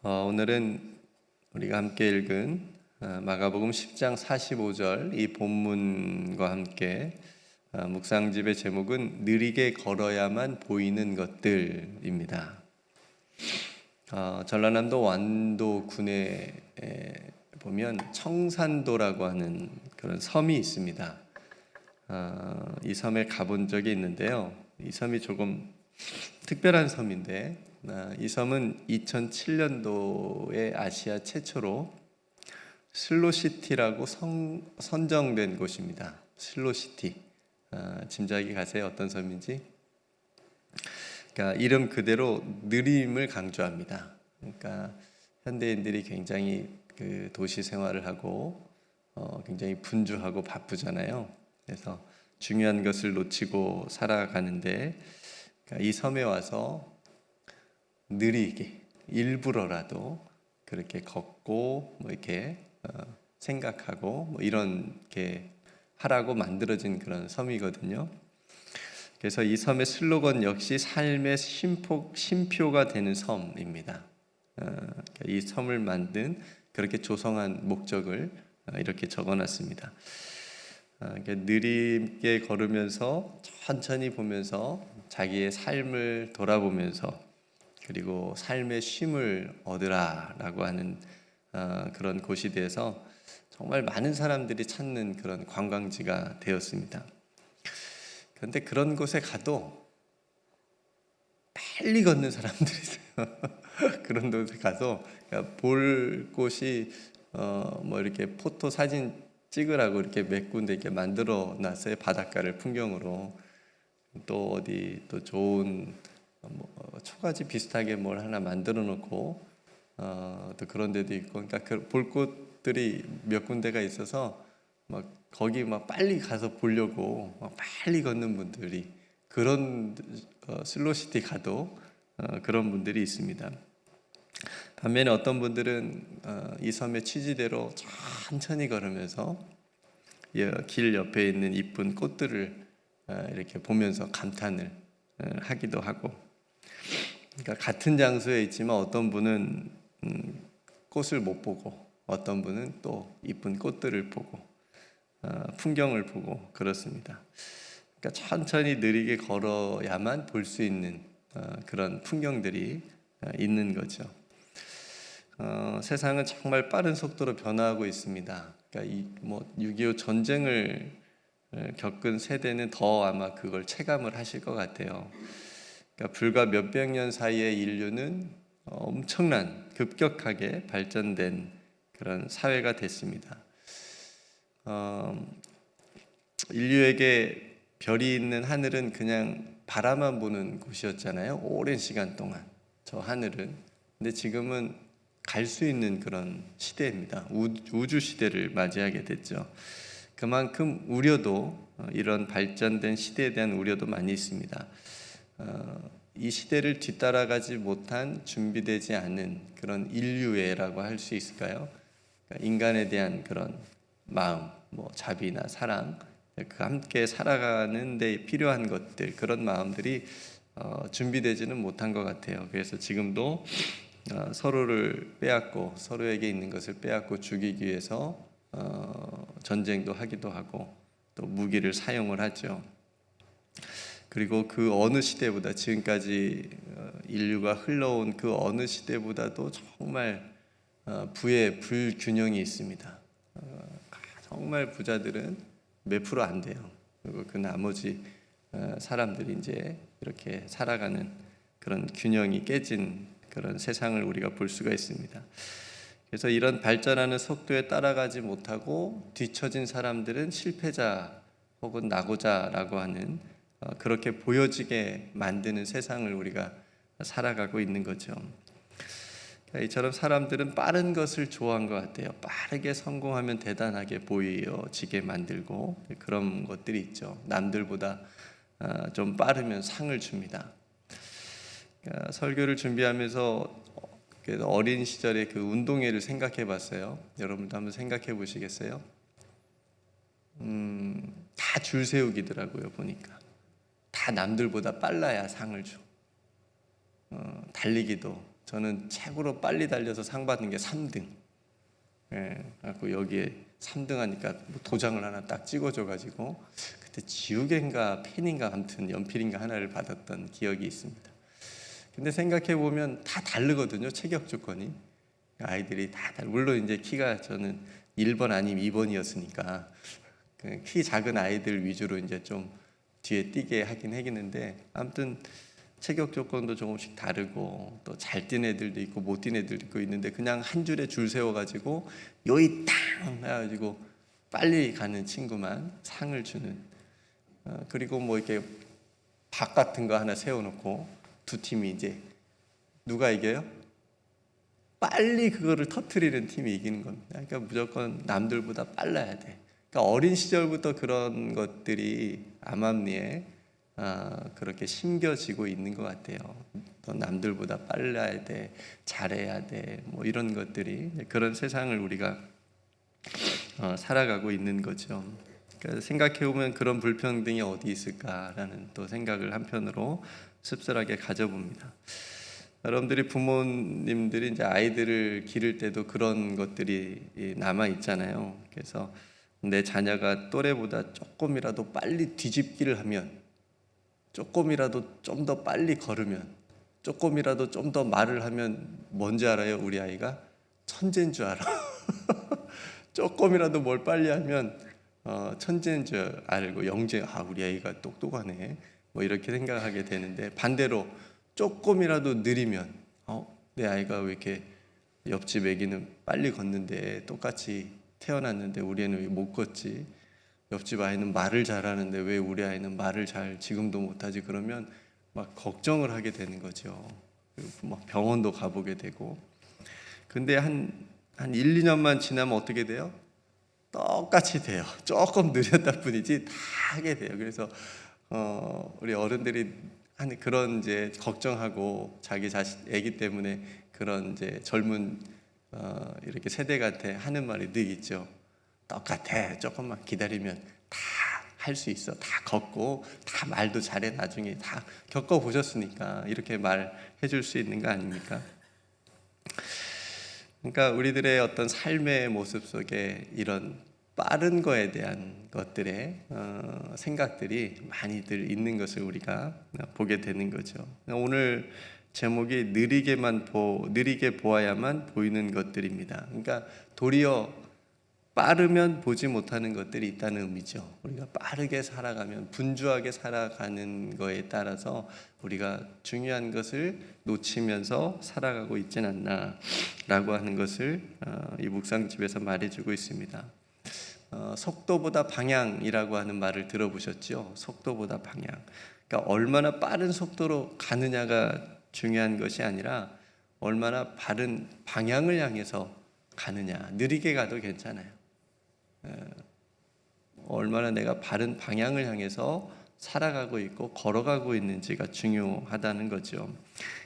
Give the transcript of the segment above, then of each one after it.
오늘은 우리가 함께 읽은 마가복음 10장 45절 이 본문과 함께 묵상집의 제목은 느리게 걸어야만 보이는 것들입니다. 전라남도 완도군에 보면 청산도라고 하는 그런 섬이 있습니다. 이 섬에 가본 적이 있는데요. 이 섬이 조금 특별한 섬인데 이 섬은 2007년도에 아시아 최초로 슬로시티라고 선정된 곳입니다. 슬로시티. 짐작이 가세요? 어떤 섬인지? 그러니까 이름 그대로 느림을 강조합니다. 그러니까 현대인들이 굉장히 그 도시 생활을 하고 굉장히 분주하고 바쁘잖아요. 그래서 중요한 것을 놓치고 살아가는데 그러니까 이 섬에 와서 느리게 일부러라도 그렇게 걷고 이렇게 생각하고 이렇게 하라고 만들어진 그런 섬이거든요. 그래서 이 섬의 슬로건 역시 삶의 쉼표가 되는 섬입니다. 이 섬을 만든 그렇게 조성한 목적을 이렇게 적어놨습니다. 느리게 걸으면서 천천히 보면서 자기의 삶을 돌아보면서 그리고 삶의 쉼을 얻으라라고 하는 그런 곳이 돼서 정말 많은 사람들이 찾는 그런 관광지가 되었습니다. 그런데 그런 곳에 가도 빨리 걷는 사람들이 있어요. 그런 곳에 가서 볼 곳이 이렇게 포토 사진 찍으라고 이렇게 몇 군데 이렇게 만들어 놨어요. 바닷가를 풍경으로. 또 어디 또 좋은 초가지 비슷하게 뭘 하나 만들어 놓고 또 그런 데도 있고, 그러니까 볼 곳들이 몇 군데가 있어서 막 거기 막 빨리 가서 보려고 막 빨리 걷는 분들이 그런 슬로시티 가도 그런 분들이 있습니다. 반면에 어떤 분들은 이 섬의 취지대로 천천히 걸으면서 길 옆에 있는 이쁜 꽃들을 이렇게 보면서 감탄을 하기도 하고, 그러니까 같은 장소에 있지만 어떤 분은 꽃을 못 보고 어떤 분은 또 이쁜 꽃들을 보고 풍경을 보고 그렇습니다. 그러니까 천천히 느리게 걸어야만 볼 수 있는 그런 풍경들이 있는 거죠. 세상은 정말 빠른 속도로 변화하고 있습니다. 그러니까 6.25 전쟁을 겪은 세대는 더 아마 그걸 체감을 하실 것 같아요. 그러니까 불과 몇백 년 사이에 인류는 엄청난 급격하게 발전된 그런 사회가 됐습니다. 인류에게 별이 있는 하늘은 그냥 바라만 보는 곳이었잖아요. 오랜 시간 동안 저 하늘은. 근데 지금은 갈 수 있는 그런 시대입니다. 우주 시대를 맞이하게 됐죠. 그만큼 우려도 이런 발전된 시대에 대한 우려도 많이 있습니다. 이 시대를 뒤따라가지 못한 준비되지 않은 그런 인류애라고 할 수 있을까요? 그러니까 인간에 대한 그런 마음, 자비나 사랑, 그 함께 살아가는 데 필요한 것들, 그런 마음들이 준비되지는 못한 것 같아요. 그래서 지금도 서로를 빼앗고 서로에게 있는 것을 빼앗고 죽이기 위해서 전쟁도 하기도 하고 또 무기를 사용을 하죠. 그리고 그 어느 시대보다 지금까지 인류가 흘러온 그 어느 시대보다도 정말 부의 불균형이 있습니다. 정말 부자들은 몇 프로 안 돼요. 그리고 그 나머지 사람들이 이제 이렇게 살아가는 그런 균형이 깨진 그런 세상을 우리가 볼 수가 있습니다. 그래서 이런 발전하는 속도에 따라가지 못하고 뒤처진 사람들은 실패자 혹은 낙오자라고 하는 그렇게 보여지게 만드는 세상을 우리가 살아가고 있는 거죠. 이처럼 사람들은 빠른 것을 좋아한 것 같아요. 빠르게 성공하면 대단하게 보여지게 만들고 그런 것들이 있죠. 남들보다 좀 빠르면 상을 줍니다. 설교를 준비하면서 어린 시절의 그 운동회를 생각해 봤어요. 여러분도 한번 생각해 보시겠어요? 다 줄 세우기더라고요. 보니까 다 남들보다 빨라야 상을 줘. 달리기도 저는 최고로 빨리 달려서 상 받은 게 3등. 예, 그래서 여기에 3등 하니까 뭐 도장을 하나 딱 찍어줘가지고 그때 지우개인가 펜인가 아무튼 연필인가 하나를 받았던 기억이 있습니다. 근데 생각해 보면 다 다르거든요. 체격 조건이. 아이들이 물론 이제 키가 저는 1번 아니면 2번이었으니까 키 작은 아이들 위주로 이제 좀 뒤에 뛰게 하긴 했는데 아무튼 체격 조건도 조금씩 다르고 또 잘 뛴 애들도 있고 못 뛴 애들도 있고 있는데 그냥 한 줄에 줄 세워가지고 요이 땅 해가지고 빨리 가는 친구만 상을 주는 그리고 뭐 이렇게 박 같은 거 하나 세워놓고 두 팀이 이제 누가 이겨요? 빨리 그거를 터트리는 팀이 이기는 겁니다. 그러니까 무조건 남들보다 빨라야 돼. 그러니까 어린 시절부터 그런 것들이 암암리에 그렇게 심겨지고 있는 것 같아요. 또 남들보다 빨라야 돼, 잘해야 돼, 뭐 이런 것들이 그런 세상을 우리가 살아가고 있는 거죠. 그러니까 생각해 보면 그런 불평등이 어디 있을까라는 또 생각을 한편으로 씁쓸하게 가져봅니다. 여러분들이 부모님들이 이제 아이들을 기를 때도 그런 것들이 남아 있잖아요. 그래서 내 자녀가 또래보다 조금이라도 빨리 뒤집기를 하면, 조금이라도 좀 더 빨리 걸으면, 조금이라도 좀 더 말을 하면 뭔지 알아요? 우리 아이가 천재인 줄 알아. 조금이라도 뭘 빨리 하면 천재인 줄 알고 영재, 우리 아이가 똑똑하네, 뭐 이렇게 생각하게 되는데, 반대로 조금이라도 느리면 내 아이가 왜 이렇게 옆집 애기는 빨리 걷는데 똑같이 태어났는데 우리 애는 왜 못 걷지? 옆집 아이는 말을 잘하는데 왜 우리 아이는 말을 잘 지금도 못하지? 그러면 막 걱정을 하게 되는 거죠. 그리고 막 병원도 가보게 되고. 근데 한 1, 2년만 지나면 어떻게 돼요? 똑같이 돼요. 조금 느렸다 뿐이지 다 하게 돼요. 그래서 우리 어른들이 하는 그런 이제 걱정하고 자기 자식 애기 때문에 그런 이제 젊은 이렇게 세대한테 하는 말이 늘 있죠. 똑같아. 조금만 기다리면 다 할 수 있어. 다 걷고 다 말도 잘해. 나중에 다 겪어보셨으니까 이렇게 말해 줄 수 있는 거 아닙니까? 그러니까 우리들의 어떤 삶의 모습 속에 이런 빠른 거에 대한 것들의 생각들이 많이들 있는 것을 우리가 보게 되는 거죠. 오늘 제목이 느리게 보아야만 보이는 것들입니다. 그러니까 도리어 빠르면 보지 못하는 것들이 있다는 의미죠. 우리가 빠르게 살아가면, 분주하게 살아가는 거에 따라서 우리가 중요한 것을 놓치면서 살아가고 있진 않나라고 하는 것을 이 묵상집에서 말해주고 있습니다. 속도보다 방향이라고 하는 말을 들어보셨죠? 속도보다 방향. 그러니까 얼마나 빠른 속도로 가느냐가 중요한 것이 아니라 얼마나 바른 방향을 향해서 가느냐. 느리게 가도 괜찮아요. 얼마나 내가 바른 방향을 향해서 살아가고 있고 걸어가고 있는지가 중요하다는 거죠.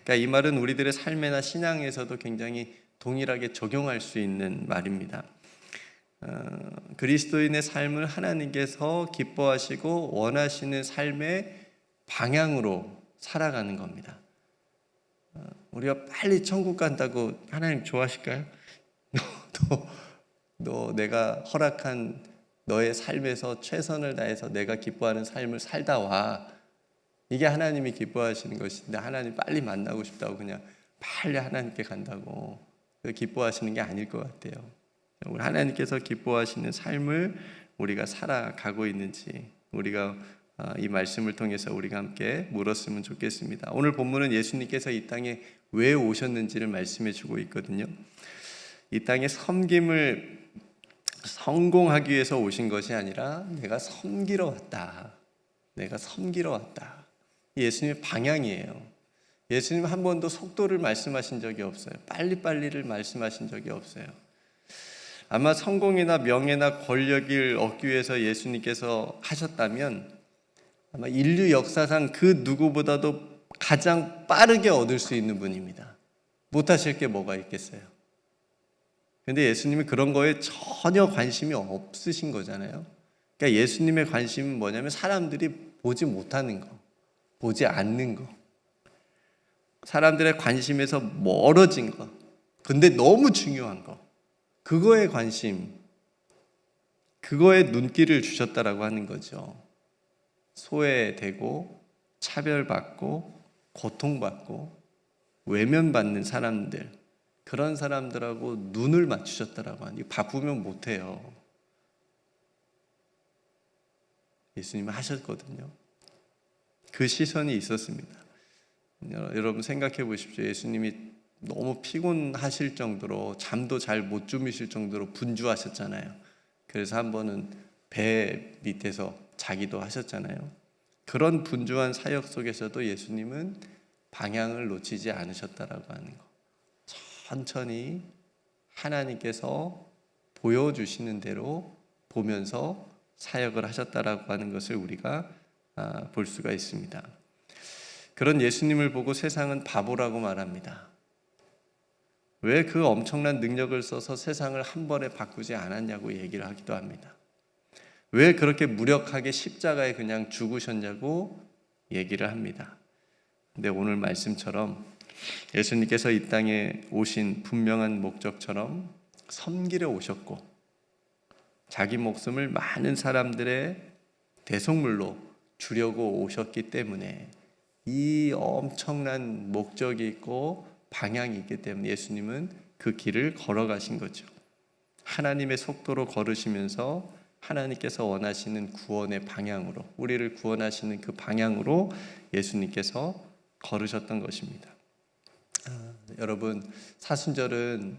그러니까 이 말은 우리들의 삶이나 신앙에서도 굉장히 동일하게 적용할 수 있는 말입니다. 그리스도인의 삶을 하나님께서 기뻐하시고 원하시는 삶의 방향으로 살아가는 겁니다. 우리가 빨리 천국 간다고 하나님 좋아하실까요? 너 내가 허락한 너의 삶에서 최선을 다해서 내가 기뻐하는 삶을 살다 와. 이게 하나님이 기뻐하시는 것인데 하나님 빨리 만나고 싶다고 그냥 빨리 하나님께 간다고 기뻐하시는 게 아닐 것 같아요. 우리 하나님께서 기뻐하시는 삶을 우리가 살아가고 있는지 우리가 이 말씀을 통해서 우리가 함께 물었으면 좋겠습니다. 오늘 본문은 예수님께서 이 땅에 왜 오셨는지를 말씀해 주고 있거든요. 이 땅에 섬김을 성공하기 위해서 오신 것이 아니라 내가 섬기러 왔다. 내가 섬기러 왔다. 예수님의 방향이에요. 예수님 한 번도 속도를 말씀하신 적이 없어요. 빨리빨리를 말씀하신 적이 없어요. 아마 성공이나 명예나 권력을 얻기 위해서 예수님께서 하셨다면 아마 인류 역사상 그 누구보다도 가장 빠르게 얻을 수 있는 분입니다. 못하실 게 뭐가 있겠어요. 근데 예수님이 그런 거에 전혀 관심이 없으신 거잖아요. 그러니까 예수님의 관심은 뭐냐면 사람들이 보지 못하는 거, 보지 않는 거. 사람들의 관심에서 멀어진 것, 근데 너무 중요한 것, 그거에 관심, 그거에 눈길을 주셨다라고 하는 거죠. 소외되고 차별받고 고통받고 외면받는 사람들, 그런 사람들하고 눈을 맞추셨다라고 하니 바쁘면 못해요. 예수님은 하셨거든요. 그 시선이 있었습니다. 여러분 생각해 보십시오. 예수님이 너무 피곤하실 정도로 잠도 잘 못 주무실 정도로 분주하셨잖아요. 그래서 한 번은 배 밑에서 자기도 하셨잖아요. 그런 분주한 사역 속에서도 예수님은 방향을 놓치지 않으셨다라고 하는 거. 천천히 하나님께서 보여주시는 대로 보면서 사역을 하셨다라고 하는 것을 우리가 볼 수가 있습니다. 그런 예수님을 보고 세상은 바보라고 말합니다. 왜 그 엄청난 능력을 써서 세상을 한 번에 바꾸지 않았냐고 얘기를 하기도 합니다. 왜 그렇게 무력하게 십자가에 그냥 죽으셨냐고 얘기를 합니다. 근데 오늘 말씀처럼 예수님께서 이 땅에 오신 분명한 목적처럼 섬기려 오셨고 자기 목숨을 많은 사람들의 대속물로 주려고 오셨기 때문에 이 엄청난 목적이 있고 방향이 있기 때문에 예수님은 그 길을 걸어가신 거죠. 하나님의 속도로 걸으시면서 하나님께서 원하시는 구원의 방향으로, 우리를 구원하시는 그 방향으로 예수님께서 걸으셨던 것입니다. 여러분, 사순절은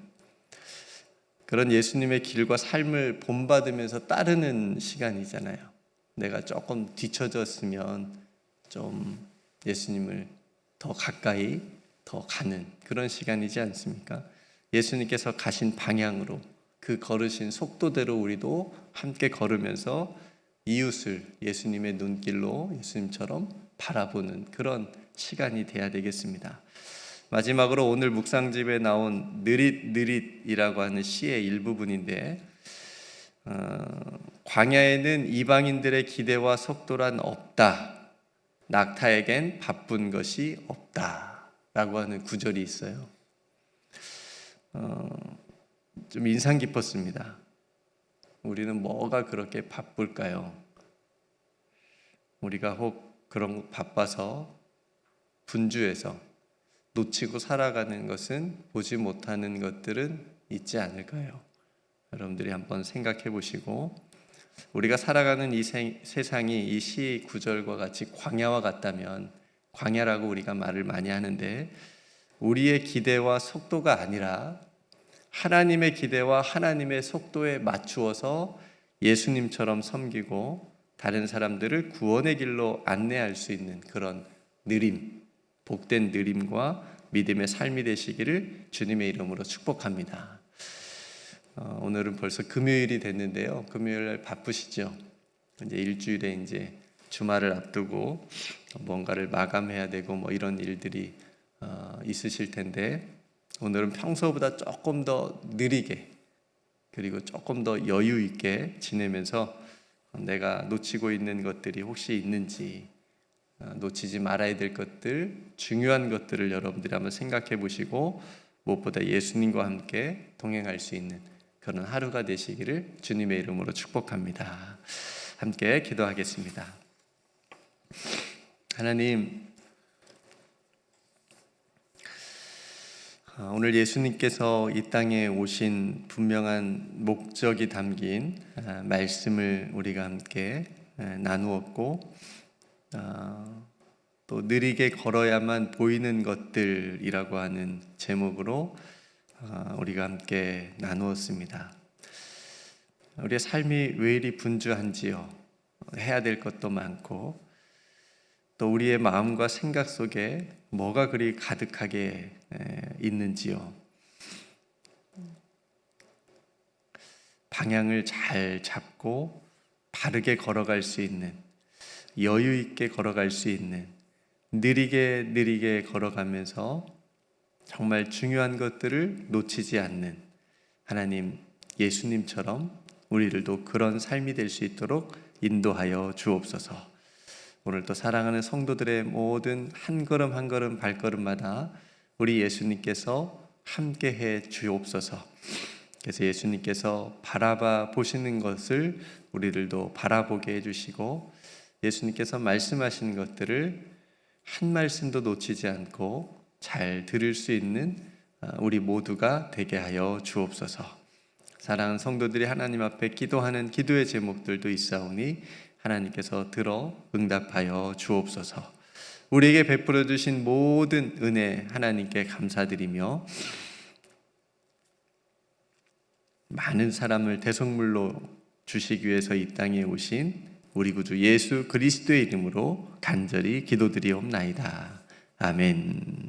그런 예수님의 길과 삶을 본받으면서 따르는 시간이잖아요. 내가 조금 뒤처졌으면 좀 예수님을 더 가까이 더 가는 그런 시간이지 않습니까? 예수님께서 가신 방향으로, 그 걸으신 속도대로 우리도 함께 걸으면서 이웃을 예수님의 눈길로 예수님처럼 바라보는 그런 시간이 돼야 되겠습니다. 마지막으로 오늘 묵상집에 나온 느릿느릿이라고 하는 시의 일부분인데, 광야에는 이방인들의 기대와 속도란 없다. 낙타에겐 바쁜 것이 없다. 라고 하는 구절이 있어요. 좀 인상 깊었습니다. 우리는 뭐가 그렇게 바쁠까요? 우리가 혹 그런 바빠서 분주해서 놓치고 살아가는 것은, 보지 못하는 것들은 있지 않을까요? 여러분들이 한번 생각해 보시고, 우리가 살아가는 이 세상이 이 시 구절과 같이 광야와 같다면, 광야라고 우리가 말을 많이 하는데 우리의 기대와 속도가 아니라 하나님의 기대와 하나님의 속도에 맞추어서 예수님처럼 섬기고 다른 사람들을 구원의 길로 안내할 수 있는 그런 느림, 복된 느림과 믿음의 삶이 되시기를 주님의 이름으로 축복합니다. 오늘은 벌써 금요일이 됐는데요. 금요일 바쁘시죠? 이제 일주일에 이제 주말을 앞두고 뭔가를 마감해야 되고 뭐 이런 일들이 있으실 텐데, 오늘은 평소보다 조금 더 느리게 그리고 조금 더 여유 있게 지내면서 내가 놓치고 있는 것들이 혹시 있는지, 놓치지 말아야 될 것들, 중요한 것들을 여러분들이 한번 생각해 보시고 무엇보다 예수님과 함께 동행할 수 있는 그런 하루가 되시기를 주님의 이름으로 축복합니다. 함께 기도하겠습니다. 하나님, 오늘 예수님께서 이 땅에 오신 분명한 목적이 담긴 말씀을 우리가 함께 나누었고, 또 느리게 걸어야만 보이는 것들이라고 하는 제목으로 우리가 함께 나누었습니다. 우리의 삶이 왜 이리 분주한지요? 해야 될 것도 많고, 또 우리의 마음과 생각 속에 뭐가 그리 가득하게 있는지요? 방향을 잘 잡고 바르게 걸어갈 수 있는, 여유 있게 걸어갈 수 있는, 느리게 걸어가면서 정말 중요한 것들을 놓치지 않는 하나님, 예수님처럼 우리들도 그런 삶이 될 수 있도록 인도하여 주옵소서. 오늘도 사랑하는 성도들의 모든 한 걸음 한 걸음 발걸음마다 우리 예수님께서 함께해 주옵소서. 그래서 예수님께서 바라봐 보시는 것을 우리들도 바라보게 해주시고, 예수님께서 말씀하시는 것들을 한 말씀도 놓치지 않고 잘 들을 수 있는 우리 모두가 되게 하여 주옵소서. 사랑하는 성도들이 하나님 앞에 기도하는 기도의 제목들도 있사오니 하나님께서 들어 응답하여 주옵소서. 우리에게 베풀어 주신 모든 은혜 하나님께 감사드리며, 많은 사람을 대속물로 주시기 위해서 이 땅에 오신 우리 구주 예수 그리스도의 이름으로 간절히 기도드리옵나이다. 아멘.